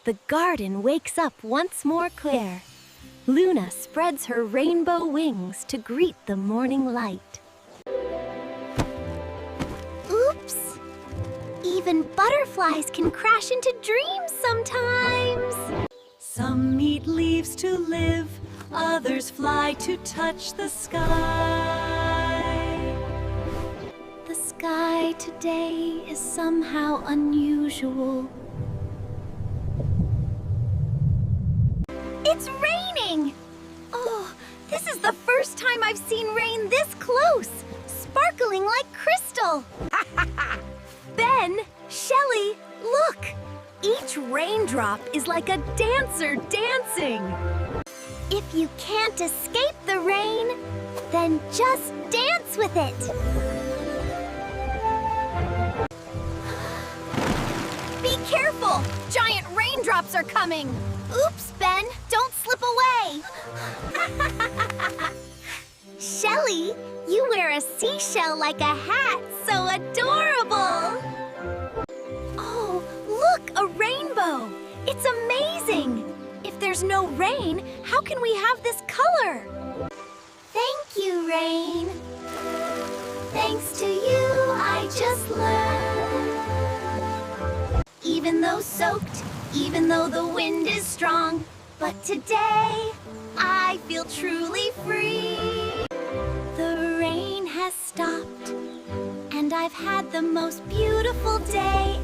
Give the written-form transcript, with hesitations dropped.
The garden wakes up once more clear. Luna spreads her rainbow wings to greet the morning light. Oops! Even butterflies can crash into dreams sometimes. Some eat leaves to live, others fly to touch the sky. The sky today is somehow unusual. It's raining! Oh, this is the first time I've seen rain this close, sparkling like crystal. Ben, Shelley, look! Each raindrop is like a dancer dancing. If you can't escape the rain, then just dance with it. Be careful! Giant raindrops are coming! Oops, Ben! Don't slip away! Shelley, you wear a seashell like a hat! So adorable! Oh, look! A rainbow! It's amazing! If there's no rain, how can we have this color? Thank you, rain. Thanks to you, I just learned. Even though soaked, even though the wind is strong, but today, I feel truly free. The rain has stopped, and I've had the most beautiful day